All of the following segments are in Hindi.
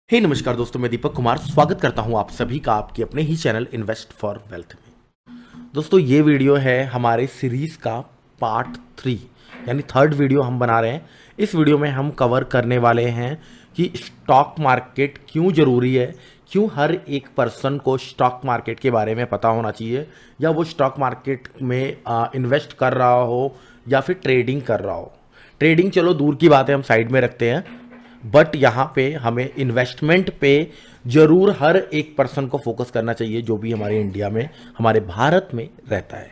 हे नमस्कार दोस्तों, मैं दीपक कुमार स्वागत करता हूं आप सभी का आपके अपने ही चैनल इन्वेस्ट फॉर वेल्थ में। दोस्तों ये वीडियो है हमारे सीरीज का पार्ट 3 यानी थर्ड वीडियो हम बना रहे हैं। इस वीडियो में हम कवर करने वाले हैं कि स्टॉक मार्केट क्यों ज़रूरी है, क्यों हर एक पर्सन को स्टॉक मार्केट के बारे में पता होना चाहिए, या वो स्टॉक मार्केट में इन्वेस्ट कर रहा हो या फिर ट्रेडिंग कर रहा हो। ट्रेडिंग चलो दूर की बात है, हम साइड में रखते हैं, बट यहाँ पे हमें इन्वेस्टमेंट पे ज़रूर हर एक पर्सन को फोकस करना चाहिए जो भी हमारे इंडिया में, हमारे भारत में रहता है,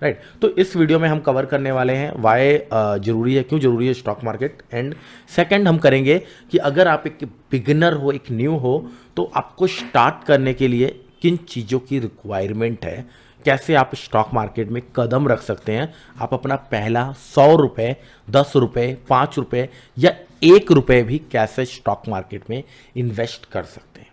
राइट। तो इस वीडियो में हम कवर करने वाले हैं वाई ज़रूरी है, क्यों ज़रूरी है स्टॉक मार्केट, एंड सेकंड हम करेंगे कि अगर आप एक बिगिनर हो, एक न्यू हो, तो आपको स्टार्ट करने के लिए किन चीज़ों की रिक्वायरमेंट है, कैसे आप स्टॉक मार्केट में कदम रख सकते हैं, आप अपना पहला 100 रुपये, 10 रुपये, 5 रुपये या 1 रुपये भी कैसे स्टॉक मार्केट में इन्वेस्ट कर सकते हैं।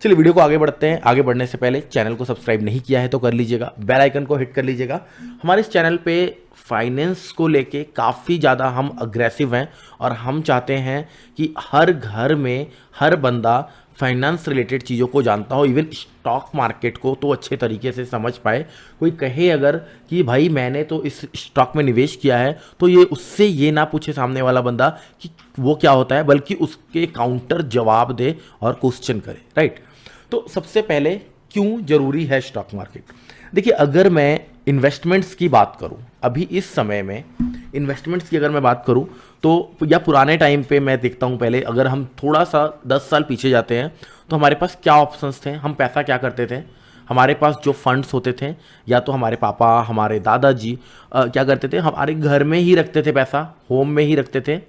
चलिए वीडियो को आगे बढ़ते हैं। आगे बढ़ने से पहले चैनल को सब्सक्राइब नहीं किया है तो कर लीजिएगा, बेल आइकन को हिट कर लीजिएगा। हमारे इस चैनल पे फाइनेंस को लेके काफ़ी ज़्यादा हम अग्रेसिव हैं और हम चाहते हैं कि हर घर में हर बंदा फाइनेंस रिलेटेड चीज़ों को जानता हो, इवन स्टॉक मार्केट को तो अच्छे तरीके से समझ पाए। कोई कहे अगर कि भाई मैंने तो इस स्टॉक में निवेश किया है, तो ये उससे ये ना पूछे सामने वाला बंदा कि वो क्या होता है, बल्कि उसके काउंटर जवाब दे और क्वेश्चन करे, राइट। तो सबसे पहले क्यों ज़रूरी है स्टॉक मार्केट। देखिए, अगर मैं इन्वेस्टमेंट्स की बात करूं, अभी इस समय में इन्वेस्टमेंट्स की अगर मैं बात करूं तो, या पुराने टाइम पे मैं देखता हूं, पहले अगर हम थोड़ा सा 10 साल पीछे जाते हैं तो हमारे पास क्या ऑप्शंस थे, हम पैसा क्या करते थे। हमारे पास जो फंड्स होते थे, या तो हमारे पापा, हमारे दादाजी क्या करते थे, हमारे घर में ही रखते थे, पैसा होम में ही रखते थे।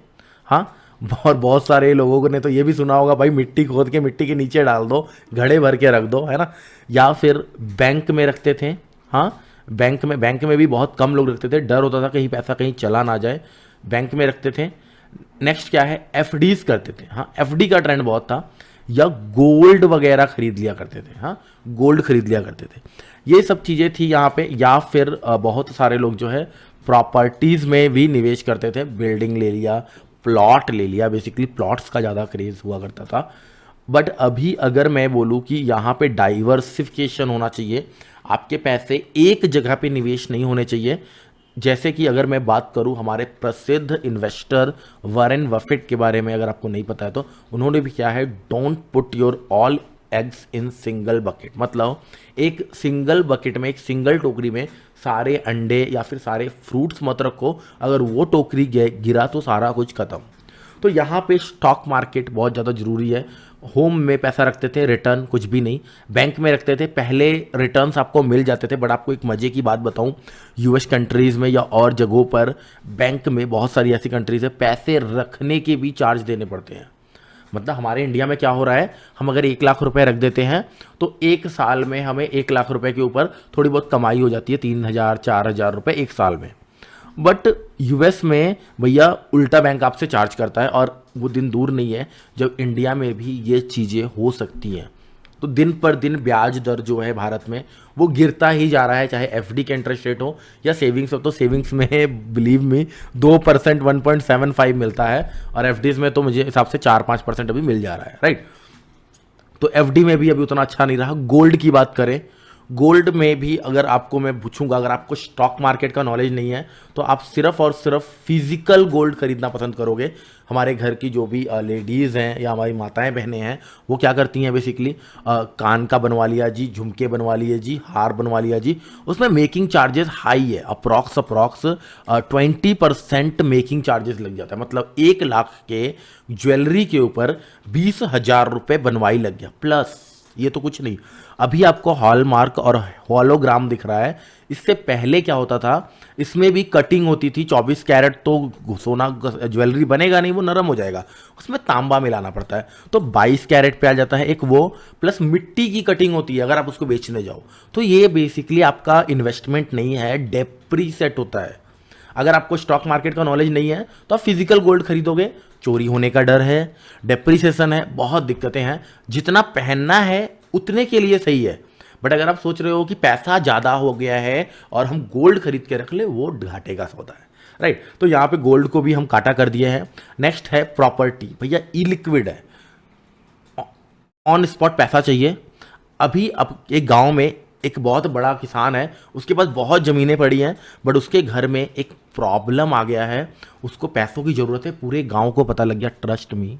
हाँ, और बहुत सारे लोगों ने तो ये भी सुना होगा, भाई मिट्टी खोद के मिट्टी के नीचे डाल दो, घड़े भर के रख दो, है ना। या फिर बैंक में रखते थे। हाँ, बैंक में भी बहुत कम लोग रखते थे, डर होता था कहीं पैसा कहीं चला ना जाए, बैंक में रखते थे। नेक्स्ट क्या है, एफडीज करते थे। हाँ, एफडी का ट्रेंड बहुत था, या गोल्ड वगैरह खरीद लिया करते थे। हाँ, गोल्ड खरीद लिया करते थे, ये सब चीज़ें थी यहाँ पे। या फिर बहुत सारे लोग जो है प्रॉपर्टीज़ में भी निवेश करते थे, बिल्डिंग ले लिया, प्लॉट ले लिया, बेसिकली प्लॉट्स का ज़्यादा क्रेज़ हुआ करता था। बट अभी अगर मैं बोलूँ कि यहाँ पे डाइवर्सिफिकेशन होना चाहिए, आपके पैसे एक जगह पे निवेश नहीं होने चाहिए। जैसे कि अगर मैं बात करूं हमारे प्रसिद्ध इन्वेस्टर वॉरेन बफेट के बारे में, अगर आपको नहीं पता है तो उन्होंने भी क्या है, don't put your all eggs in single bucket. मतलब एक सिंगल बकेट में, एक सिंगल टोकरी में सारे अंडे या फिर सारे फ्रूट्स मत रखो, अगर वो टोकरी गिरा तो सारा कुछ खत्म। तो यहाँ पे स्टॉक मार्केट बहुत ज़्यादा ज़रूरी है। होम में पैसा रखते थे, रिटर्न कुछ भी नहीं। बैंक में रखते थे, पहले रिटर्न्स आपको मिल जाते थे, बट आपको एक मज़े की बात बताऊं, यूएस कंट्रीज़ में या और जगहों पर बैंक में, बहुत सारी ऐसी कंट्रीज़ है, पैसे रखने के भी चार्ज देने पड़ते हैं। मतलब हमारे इंडिया में क्या हो रहा है, हम अगर 1 लाख रुपए रख देते हैं तो 1 साल में हमें 1 लाख रुपए के ऊपर थोड़ी बहुत कमाई हो जाती है, 3,000 4,000 रुपये 1 साल में। बट यूएस में भैया उल्टा बैंक आपसे चार्ज करता है, और वो दिन दूर नहीं है जब इंडिया में भी ये चीज़ें हो सकती हैं। तो दिन पर दिन ब्याज दर जो है भारत में वो गिरता ही जा रहा है, चाहे एफडी के इंटरेस्ट रेट हो या सेविंग्स हो। तो सेविंग्स में बिलीव मी 2% 1.75 मिलता है, और एफडीज में तो मुझे हिसाब से 4-5% अभी मिल जा रहा है, राइट। तो एफडी में भी अभी उतना अच्छा नहीं रहा। गोल्ड की बात करें, गोल्ड में भी अगर आपको मैं पूछूंगा, अगर आपको स्टॉक मार्केट का नॉलेज नहीं है तो आप सिर्फ और सिर्फ फिजिकल गोल्ड खरीदना पसंद करोगे। हमारे घर की जो भी लेडीज़ हैं या हमारी माताएं बहनें हैं, वो क्या करती हैं, बेसिकली कान का बनवा लिया जी, झुमके बनवा लिए जी, हार बनवा लिया जी। उसमें मेकिंग चार्जेस हाई है, अप्रॉक्स 20% मेकिंग चार्जेस लग जाता है। मतलब 1 लाख के ज्वेलरी के ऊपर 20,000 रुपये बनवाई लग गया। प्लस ये तो कुछ नहीं, अभी आपको हॉलमार्क और हॉलोग्राम दिख रहा है। इससे पहले क्या होता था, इसमें भी कटिंग होती थी। 24 कैरेट तो सोना ज्वेलरी बनेगा नहीं, वो नरम हो जाएगा, उसमें तांबा मिलाना पड़ता है। तो 22 कैरेट पे आ जाता है एक वो, प्लस मिट्टी की कटिंग होती है अगर आप उसको बेचने जाओ। तो ये बेसिकली आपका इन्वेस्टमेंट नहीं है, डेप्रीसेट होता है। अगर आपको स्टॉक मार्केट का नॉलेज नहीं है तो आप फिजिकल गोल्ड खरीदोगे, चोरी होने का डर है, डेप्रीसिएशन है, बहुत दिक्कतें हैं। जितना पहनना है उतने के लिए सही है, बट अगर आप सोच रहे हो कि पैसा ज़्यादा हो गया है और हम गोल्ड खरीद के रख ले, वो घाटे का सौदा है, राइट। तो यहाँ पे गोल्ड को भी हम काटा कर दिए हैं। नेक्स्ट है प्रॉपर्टी। भैया ई लिक्विड है, ऑन स्पॉट पैसा चाहिए। अभी अब एक गांव में एक बहुत बड़ा किसान है, उसके पास बहुत ज़मीनें पड़ी हैं, बट उसके घर में एक प्रॉब्लम आ गया है, उसको पैसों की ज़रूरत है। पूरे गांव को पता लग गया। ट्रस्ट मी,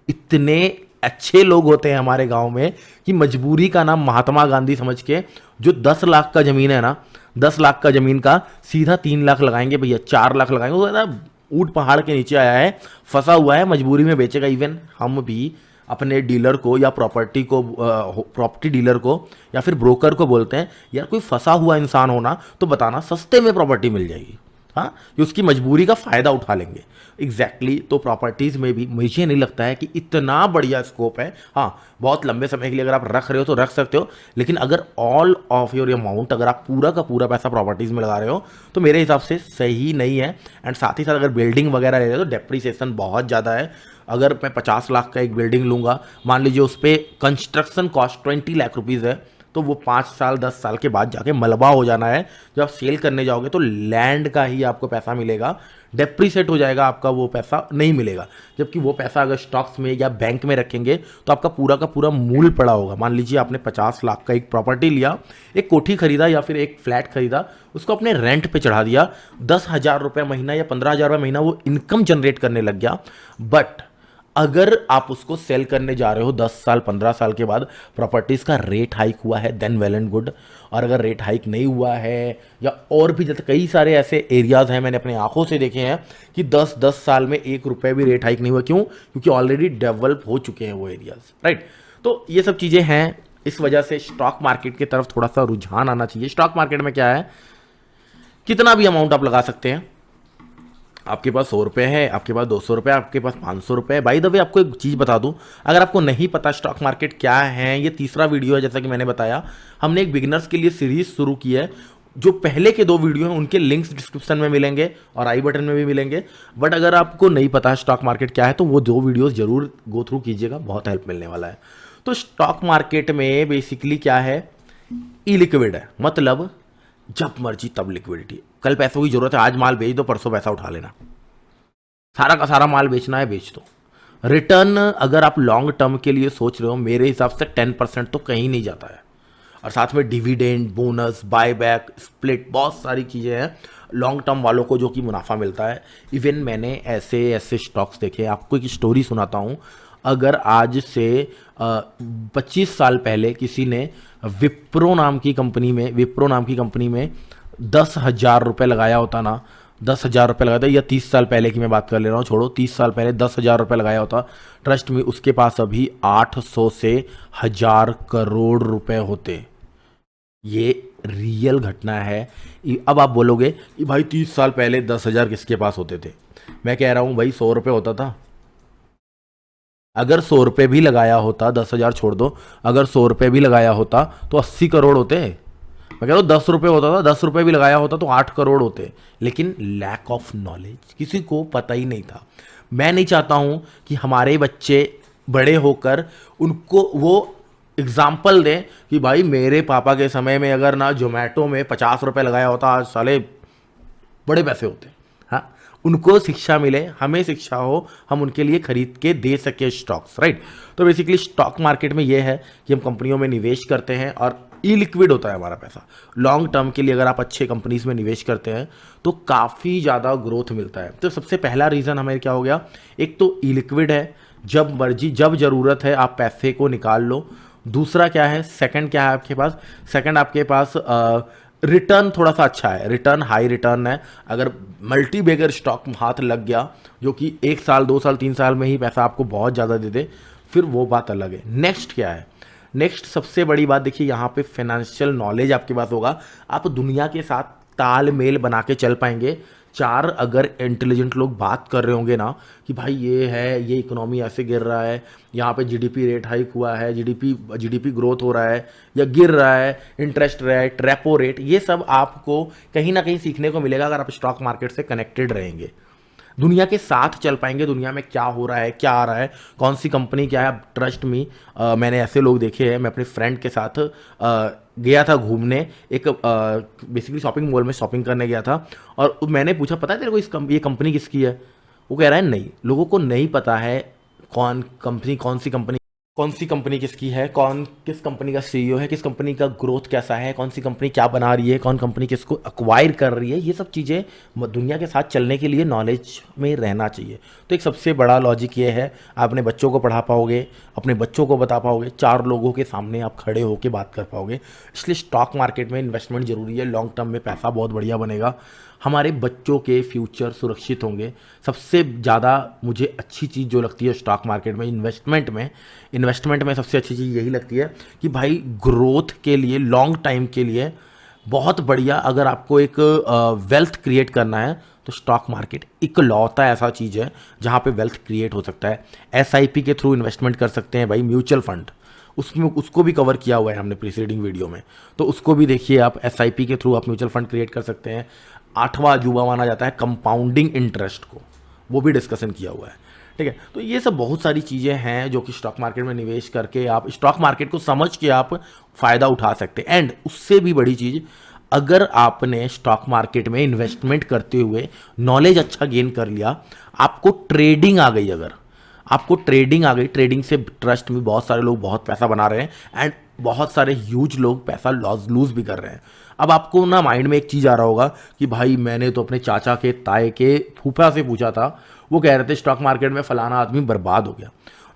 इतने अच्छे लोग होते हैं हमारे गांव में कि मजबूरी का नाम महात्मा गांधी समझ के जो 10 लाख का ज़मीन है ना, 10 लाख का ज़मीन का सीधा 3 लाख लगाएंगे भैया, 4 लाख लगाएंगे। वो ना ऊंट पहाड़ के नीचे आया है, फंसा हुआ है, मजबूरी में बेचेगा। इवन हम भी अपने डीलर को या प्रॉपर्टी डीलर को या फिर ब्रोकर को बोलते हैं, यार कोई फंसा हुआ इंसान होना तो बताना, सस्ते में प्रॉपर्टी मिल जाएगी। हाँ, कि उसकी मजबूरी का फ़ायदा उठा लेंगे। एग्जैक्टली तो प्रॉपर्टीज़ में भी मुझे नहीं लगता है कि इतना बढ़िया स्कोप है। हाँ, बहुत लंबे समय के लिए अगर आप रख रहे हो तो रख सकते हो, लेकिन अगर ऑल ऑफ योर अमाउंट अगर आप पूरा का पूरा पैसा प्रॉपर्टीज़ में लगा रहे हो तो मेरे हिसाब से सही नहीं है। एंड साथ ही साथ अगर बिल्डिंग वगैरह ले रहे हो तो डेप्रीसिएशन बहुत ज़्यादा है। अगर मैं 50 लाख का एक बिल्डिंग लूँगा, मान लीजिए उस पर कंस्ट्रक्शन कॉस्ट 20 लाख रुपीज़ है, तो वो 5 साल 10 साल के बाद जाके मलबा हो जाना है। जब आप सेल करने जाओगे तो लैंड का ही आपको पैसा मिलेगा, डेप्रीसेट हो जाएगा, आपका वो पैसा नहीं मिलेगा। जबकि वो पैसा अगर स्टॉक्स में या बैंक में रखेंगे तो आपका पूरा का पूरा मूल पड़ा होगा। मान लीजिए आपने 50 लाख का एक प्रॉपर्टी लिया, एक कोठी खरीदा या फिर एक फ्लैट खरीदा, उसको अपने रेंट पे चढ़ा दिया, 10,000 रुपये महीना या 15,000 रुपये महीना वो इनकम जनरेट करने लग गया। बट अगर आप उसको सेल करने जा रहे हो 10 साल 15 साल के बाद, प्रॉपर्टीज़ का रेट हाइक हुआ है, देन वेल एंड गुड। और अगर रेट हाइक नहीं हुआ है या और भी जैसे कई सारे ऐसे एरियाज़ हैं, मैंने अपनी आंखों से देखे हैं कि 10 साल में 1 रुपये भी रेट हाइक नहीं हुआ। क्यों? क्योंकि ऑलरेडी डेवलप हो चुके हैं वो एरियाज़, राइट। तो ये सब चीज़ें हैं, इस वजह से स्टॉक मार्केट की तरफ थोड़ा सा रुझान आना चाहिए। स्टॉक मार्केट में क्या है, कितना भी अमाउंट आप लगा सकते हैं। आपके पास 100 रुपये है, आपके पास 200 रुपये, आपके पास 500 रुपये है। बाय द वे आपको एक चीज़ बता दूं, अगर आपको नहीं पता स्टॉक मार्केट क्या है, ये तीसरा वीडियो है। जैसा कि मैंने बताया, हमने एक बिगिनर्स के लिए सीरीज शुरू की है। जो पहले के 2 वीडियो हैं उनके लिंक्स डिस्क्रिप्शन में मिलेंगे और आई बटन में भी मिलेंगे। बट अगर आपको नहीं पता स्टॉक मार्केट क्या है तो वो 2 वीडियोज़ जरूर गो थ्रू कीजिएगा, बहुत हेल्प मिलने वाला है। तो स्टॉक मार्केट में बेसिकली क्या है, ई लिक्विड है, मतलब जब मर्जी तब लिक्विडिटी। कल पैसों की जरूरत है, आज माल बेच दो, परसों पैसा उठा लेना। सारा का सारा माल बेचना है, बेच दो। रिटर्न अगर आप लॉन्ग टर्म के लिए सोच रहे हो, मेरे हिसाब से 10% तो कहीं नहीं जाता है। और साथ में डिविडेंड, बोनस, बायबैक, स्प्लिट, बहुत सारी चीज़ें हैं लॉन्ग टर्म वालों को जो कि मुनाफा मिलता है। इवन मैंने ऐसे ऐसे स्टॉक्स देखे। आपको एक स्टोरी सुनाता हूँ। अगर आज से 25 साल पहले किसी ने विप्रो नाम की कंपनी में 10,000 रुपये लगाया होता ना, 10,000 रुपये लगाया था, या 30 साल पहले की मैं बात कर ले रहा हूँ, छोड़ो, 30 साल पहले 10,000 रुपये लगाया होता, ट्रस्ट में उसके पास अभी 800 से 1,000 करोड़ रुपए होते। ये रियल घटना है। अब आप बोलोगे कि भाई 30 साल पहले 10,000 किसके पास होते थे? मैं कह रहा हूँ भाई 100 रुपये होता था। अगर 100 रुपये भी लगाया होता, 10,000 छोड़ दो, अगर 100 रुपये भी लगाया होता तो 80 करोड़ होते। मैं कह रहा हूँ 10 रुपये होता था, 10 रुपये भी लगाया होता तो 8 करोड़ होते। लेकिन लैक ऑफ नॉलेज, किसी को पता ही नहीं था। मैं नहीं चाहता हूँ कि हमारे बच्चे बड़े होकर उनको वो एग्जाम्पल दें कि भाई मेरे पापा के समय में अगर ना जोमेटो में 50 रुपये लगाया होता, आज साले बड़े पैसे होते। हाँ, उनको शिक्षा मिले, हमें शिक्षा हो, हम उनके लिए खरीद के दे सके स्टॉक्स, राइट। तो बेसिकली स्टॉक मार्केट में ये है कि हम कंपनियों में निवेश करते हैं और ई लिक्विड होता है हमारा पैसा। लॉन्ग टर्म के लिए अगर आप अच्छे कंपनीज में निवेश करते हैं तो काफ़ी ज़्यादा ग्रोथ मिलता है। तो सबसे पहला रीज़न हमें क्या हो गया, एक तो ई लिक्विड है, जब मर्जी जब ज़रूरत है आप पैसे को निकाल लो। दूसरा क्या है, सेकंड क्या है आपके पास, सेकंड आपके पास रिटर्न थोड़ा सा अच्छा है, रिटर्न हाई रिटर्न है। अगर मल्टी बैगर स्टॉक हाथ लग गया जो कि 1 साल 2 साल 3 साल में ही पैसा आपको बहुत ज़्यादा दे दे, फिर वो बात अलग है। नेक्स्ट क्या है, नेक्स्ट सबसे बड़ी बात देखिए, यहाँ पे फाइनेंशियल नॉलेज आपके पास होगा, आप दुनिया के साथ तालमेल बना के चल पाएंगे। 4 अगर इंटेलिजेंट लोग बात कर रहे होंगे ना कि भाई ये है, ये इकोनॉमी ऐसे गिर रहा है, यहाँ पे जीडीपी रेट हाइक हुआ है, जीडीपी ग्रोथ हो रहा है या गिर रहा है, इंटरेस्ट रेट, रेपो रेट, ये सब आपको कहीं ना कहीं सीखने को मिलेगा अगर आप स्टॉक मार्केट से कनेक्टेड रहेंगे। दुनिया के साथ चल पाएंगे, दुनिया में क्या हो रहा है, क्या आ रहा है, कौन सी कंपनी क्या है। ट्रस्ट मी, मैंने ऐसे लोग देखे हैं। मैं अपने फ्रेंड के साथ गया था घूमने, एक बेसिकली शॉपिंग मॉल में शॉपिंग करने गया था, और मैंने पूछा पता है तेरे को ये कंपनी किसकी है? वो कह रहा है नहीं, लोगों को नहीं पता है कौन सी कंपनी कौन सी कंपनी किसकी है, कौन किस कंपनी का सीईओ है, किस कंपनी का ग्रोथ कैसा है, कौन सी कंपनी क्या बना रही है, कौन कंपनी किसको एक्वायर कर रही है, ये सब चीज़ें दुनिया के साथ चलने के लिए नॉलेज में रहना चाहिए। तो एक सबसे बड़ा लॉजिक ये है, आप अपने बच्चों को पढ़ा पाओगे, अपने बच्चों को बता पाओगे, 4 लोगों के सामने आप खड़े होकर बात कर पाओगे। इसलिए स्टॉक मार्केट में इन्वेस्टमेंट जरूरी है, लॉन्ग टर्म में पैसा बहुत बढ़िया बनेगा, हमारे बच्चों के फ्यूचर सुरक्षित होंगे। सबसे ज़्यादा मुझे अच्छी चीज़ जो लगती है स्टॉक मार्केट में, इन्वेस्टमेंट में सबसे अच्छी चीज़ यही लगती है कि भाई ग्रोथ के लिए, लॉन्ग टाइम के लिए बहुत बढ़िया, अगर आपको एक वेल्थ क्रिएट करना है तो स्टॉक मार्केट इकलौता ऐसा चीज़ है जहाँ पे वेल्थ क्रिएट हो सकता है। एसआईपी के थ्रू इन्वेस्टमेंट कर सकते हैं भाई, म्यूचुअल फंड, उसमें उसको भी कवर किया हुआ है हमने प्रीसीडिंग वीडियो में, तो उसको भी देखिए आप। एसआईपी के थ्रू आप म्यूचुअल फंड क्रिएट कर सकते हैं। 8वां अजूबा माना जाता है कंपाउंडिंग इंटरेस्ट को, वो भी डिस्कशन किया हुआ है, ठीक है। तो ये सब बहुत सारी चीज़ें हैं जो कि स्टॉक मार्केट में निवेश करके आप स्टॉक मार्केट को समझ के आप फ़ायदा उठा सकते हैं। एंड उससे भी बड़ी चीज़, अगर आपने स्टॉक मार्केट में इन्वेस्टमेंट करते हुए नॉलेज अच्छा गेन कर लिया, आपको ट्रेडिंग आ गई, अगर आपको ट्रेडिंग आ गई, ट्रेडिंग से ट्रस्ट में बहुत सारे लोग बहुत पैसा बना रहे हैं एंड बहुत सारे ह्यूज लोग पैसा लूज भी कर रहे हैं। अब आपको ना माइंड में एक चीज़ आ रहा होगा कि भाई मैंने तो अपने चाचा के, ताए के, फूफा से पूछा था, वो कह रहे थे स्टॉक मार्केट में फलाना आदमी बर्बाद हो गया।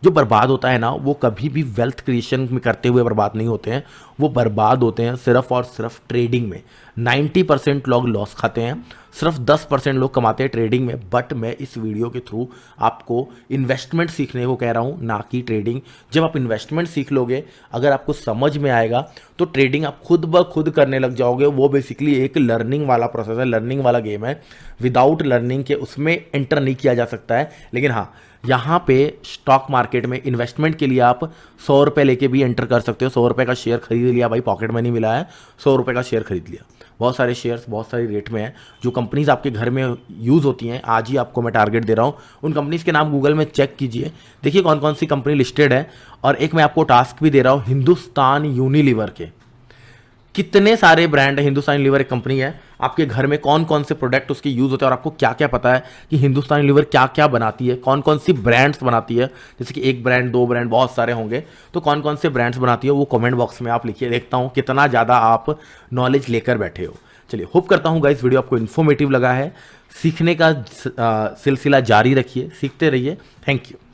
जो बर्बाद होता है ना, वो कभी भी वेल्थ क्रिएशन में करते हुए बर्बाद नहीं होते हैं, वो बर्बाद होते हैं सिर्फ और सिर्फ ट्रेडिंग में। 90% लोग लॉस खाते हैं, सिर्फ 10% लोग कमाते हैं ट्रेडिंग में। बट मैं इस वीडियो के थ्रू आपको इन्वेस्टमेंट सीखने को कह रहा हूँ, ना कि ट्रेडिंग। जब आप इन्वेस्टमेंट सीख लोगे, अगर आपको समझ में आएगा, तो ट्रेडिंग आप खुद ब खुद करने लग जाओगे। वो बेसिकली एक लर्निंग वाला प्रोसेस है, लर्निंग वाला गेम है। विदाउट लर्निंग के उसमें एंटर नहीं किया जा सकता है। लेकिन हाँ, यहाँ पे स्टॉक मार्केट में इन्वेस्टमेंट के लिए आप 100 रुपये लेके भी एंटर कर सकते हो। 100 रुपये का शेयर खरीद लिया भाई, पॉकेट मनी मिला है, 100 रुपये का शेयर खरीद लिया। बहुत सारे शेयर्स बहुत सारी रेट में हैं, जो कंपनीज आपके घर में यूज़ होती हैं। आज ही आपको मैं टारगेट दे रहा हूँ, उन कंपनीज के नाम गूगल में चेक कीजिए, देखिए कौन कौन सी कंपनी लिस्टेड है। और एक मैं आपको टास्क भी दे रहा हूँ, हिंदुस्तान यूनिलीवर के कितने सारे ब्रांड है। हिंदुस्तान यूनिलीवर एक कंपनी है, आपके घर में कौन कौन से प्रोडक्ट उसके यूज़ होते हैं, और आपको क्या क्या पता है कि हिंदुस्तान यूनिलीवर क्या क्या बनाती है, कौन कौन सी ब्रांड्स बनाती है। जैसे कि एक ब्रांड, 2 ब्रांड, बहुत सारे होंगे, तो कौन कौन से ब्रांड्स बनाती है वो कमेंट बॉक्स में आप लिखिए, देखता हूँ कितना ज़्यादा आप नॉलेज लेकर बैठे हो। चलिए, होप करता हूँ गाइस वीडियो आपको इन्फॉर्मेटिव लगा है। सीखने का सिलसिला जारी रखिए, सीखते रहिए। Thank you.